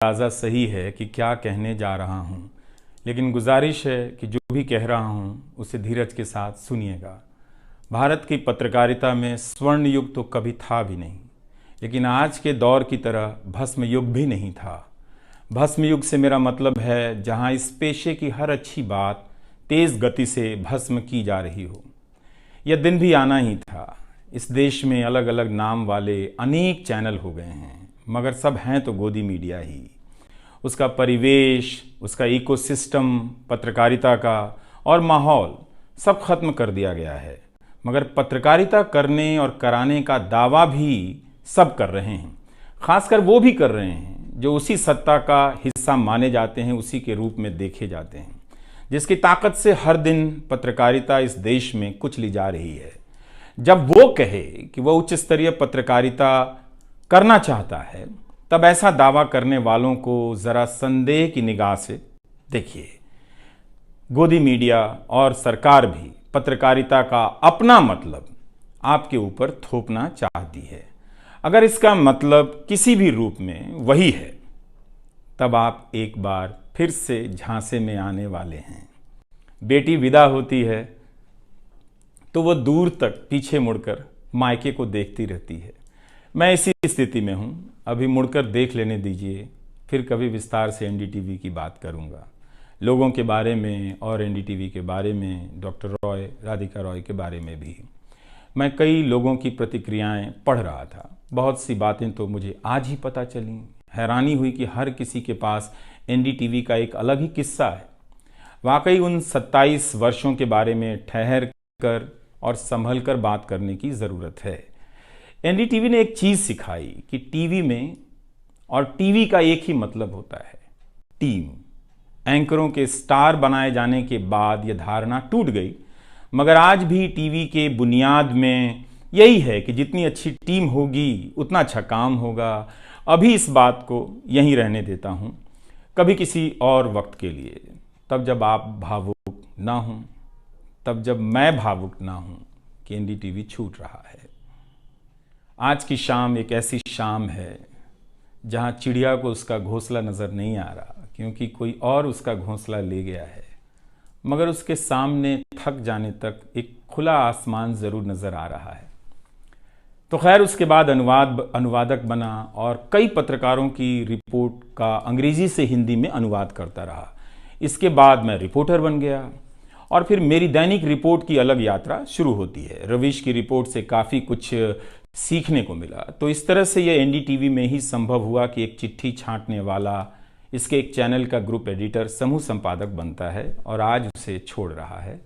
अंदाज़ा सही है कि क्या कहने जा रहा हूँ, लेकिन गुजारिश है कि जो भी कह रहा हूँ उसे धीरज के साथ सुनिएगा। भारत की पत्रकारिता में स्वर्ण युग तो कभी था भी नहीं, लेकिन आज के दौर की तरह भस्म युग भी नहीं था। भस्म युग से मेरा मतलब है जहाँ इस पेशे की हर अच्छी बात तेज़ गति से भस्म की जा रही हो। यह दिन भी आना ही था। इस देश में अलग अलग नाम वाले अनेक चैनल हो गए हैं, मगर सब हैं तो गोदी मीडिया ही। उसका परिवेश, उसका इकोसिस्टम, पत्रकारिता का और माहौल सब खत्म कर दिया गया है। मगर पत्रकारिता करने और कराने का दावा भी सब कर रहे हैं। खासकर वो भी कर रहे हैं जो उसी सत्ता का हिस्सा माने जाते हैं, उसी के रूप में देखे जाते हैं, जिसकी ताकत से हर दिन पत्रकारिता इस देश में कुचली जा रही है। जब वो कहे कि वह उच्च स्तरीय पत्रकारिता करना चाहता है, तब ऐसा दावा करने वालों को जरा संदेह की निगाह से देखिए। गोदी मीडिया और सरकार भी पत्रकारिता का अपना मतलब आपके ऊपर थोपना चाहती है। अगर इसका मतलब किसी भी रूप में वही है, तब आप एक बार फिर से झांसे में आने वाले हैं। बेटी विदा होती है तो वह दूर तक पीछे मुड़कर मायके को देखती रहती है। मैं इसी स्थिति में हूँ। अभी मुड़कर देख लेने दीजिए, फिर कभी विस्तार से एनडीटीवी की बात करूँगा, लोगों के बारे में और एनडीटीवी के बारे में, डॉक्टर रॉय, राधिका रॉय के बारे में भी। मैं कई लोगों की प्रतिक्रियाएं पढ़ रहा था। बहुत सी बातें तो मुझे आज ही पता चली। हैरानी हुई कि हर किसी के पास एनडीटीवी का एक अलग ही किस्सा है। वाकई उन 27 वर्षों के बारे में ठहर कर और संभल कर बात करने की ज़रूरत है। एनडीटीवी ने एक चीज़ सिखाई कि टीवी में और टीवी का एक ही मतलब होता है, टीम। एंकरों के स्टार बनाए जाने के बाद यह धारणा टूट गई, मगर आज भी टीवी के बुनियाद में यही है कि जितनी अच्छी टीम होगी उतना अच्छा काम होगा। अभी इस बात को यहीं रहने देता हूँ, कभी किसी और वक्त के लिए, तब जब आप भावुक ना हों, तब जब मैं भावुक ना हूँ कि एनडीटीवी छूट रहा है। आज की शाम एक ऐसी शाम है जहाँ चिड़िया को उसका घोंसला नज़र नहीं आ रहा, क्योंकि कोई और उसका घोंसला ले गया है, मगर उसके सामने थक जाने तक एक खुला आसमान ज़रूर नज़र आ रहा है। तो खैर, उसके बाद अनुवादक बना और कई पत्रकारों की रिपोर्ट का अंग्रेज़ी से हिंदी में अनुवाद करता रहा। इसके बाद मैं रिपोर्टर बन गया और फिर मेरी दैनिक रिपोर्ट की अलग यात्रा शुरू होती है। रवीश की रिपोर्ट से काफ़ी कुछ सीखने को मिला। तो इस तरह से यह एनडीटीवी में ही संभव हुआ कि एक चिट्ठी छांटने वाला इसके एक चैनल का ग्रुप एडिटर समूह संपादक बनता है और आज उसे छोड़ रहा है,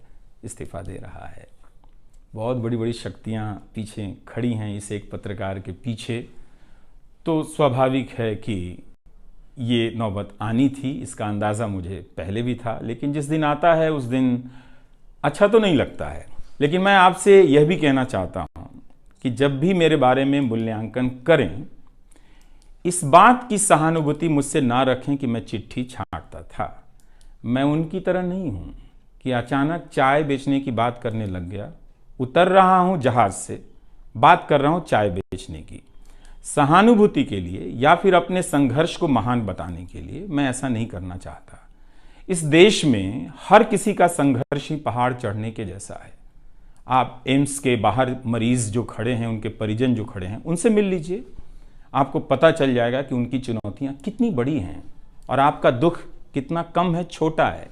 इस्तीफा दे रहा है। बहुत बड़ी बड़ी शक्तियां पीछे खड़ी हैं इस एक पत्रकार के पीछे। तो स्वाभाविक है कि ये नौबत आनी थी, इसका अंदाज़ा मुझे पहले भी था, लेकिन जिस दिन आता है उस दिन अच्छा तो नहीं लगता है। लेकिन मैं आपसे यह भी कहना चाहता हूँ कि जब भी मेरे बारे में मूल्यांकन करें, इस बात की सहानुभूति मुझसे ना रखें कि मैं चिट्ठी छांटता था। मैं उनकी तरह नहीं हूँ कि अचानक चाय बेचने की बात करने लग गया, उतर रहा हूँ जहाज़ से, बात कर रहा हूँ चाय बेचने की। सहानुभूति के लिए या फिर अपने संघर्ष को महान बताने के लिए मैं ऐसा नहीं करना चाहता। इस देश में हर किसी का संघर्ष ही पहाड़ चढ़ने के जैसा है। आप एम्स के बाहर मरीज जो खड़े हैं, उनके परिजन जो खड़े हैं, उनसे मिल लीजिए, आपको पता चल जाएगा कि उनकी चुनौतियां कितनी बड़ी हैं और आपका दुख कितना कम है, छोटा है।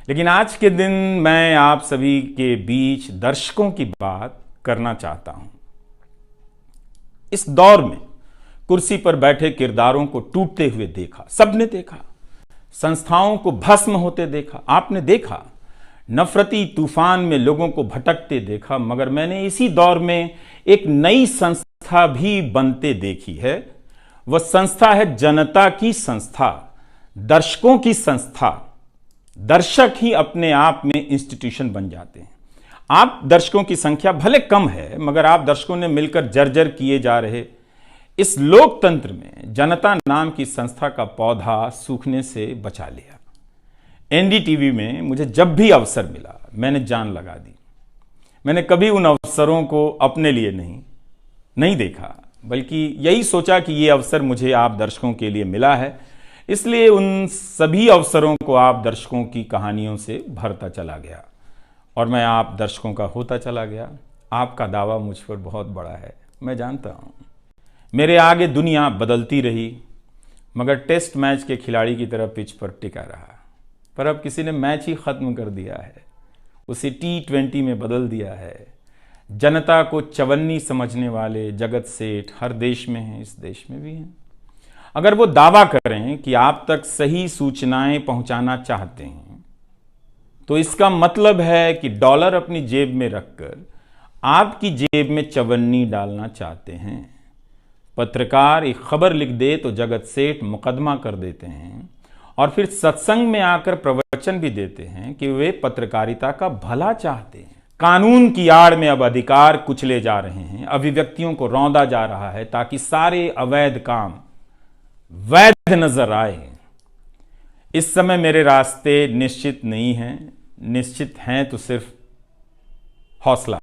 लेकिन आज के दिन मैं आप सभी के बीच दर्शकों की बात करना चाहता हूं। इस दौर में कुर्सी पर बैठे किरदारों को टूटते हुए देखा, सबने देखा। संस्थाओं को भस्म होते देखा, आपने देखा। नफरती तूफान में लोगों को भटकते देखा, मगर मैंने इसी दौर में एक नई संस्था भी बनते देखी है। वह संस्था है जनता की संस्था, दर्शकों की संस्था। दर्शक ही अपने आप में इंस्टीट्यूशन बन जाते हैं। आप दर्शकों की संख्या भले कम है, मगर आप दर्शकों ने मिलकर जर्जर किए जा रहे इस लोकतंत्र में जनता नाम की संस्था का पौधा सूखने से बचा लिया। एनडीटीवी में मुझे जब भी अवसर मिला, मैंने जान लगा दी। मैंने कभी उन अवसरों को अपने लिए नहीं देखा, बल्कि यही सोचा कि ये अवसर मुझे आप दर्शकों के लिए मिला है, इसलिए उन सभी अवसरों को आप दर्शकों की कहानियों से भरता चला गया और मैं आप दर्शकों का होता चला गया। आपका दावा मुझ पर बहुत बड़ा है, मैं जानता हूँ। मेरे आगे दुनिया बदलती रही, मगर टेस्ट मैच के खिलाड़ी की तरह पिच पर टिका रहा। पर अब किसी ने मैच ही खत्म कर दिया है, उसे T20 में बदल दिया है। जनता को चवन्नी समझने वाले जगत सेठ हर देश में हैं, इस देश में भी हैं। अगर वो दावा करें कि आप तक सही सूचनाएं पहुंचाना चाहते हैं, तो इसका मतलब है कि डॉलर अपनी जेब में रखकर आपकी जेब में चवन्नी डालना चाहते हैं। पत्रकार एक खबर लिख दे तो जगत सेठ मुकदमा कर देते हैं और फिर सत्संग में आकर प्रवचन भी देते हैं कि वे पत्रकारिता का भला चाहते हैं। कानून की आड़ में अब अधिकार कुचले जा रहे हैं, अभिव्यक्तियों को रौंदा जा रहा है ताकि सारे अवैध काम वैध नजर आए। इस समय मेरे रास्ते निश्चित नहीं हैं, निश्चित हैं तो सिर्फ हौसला।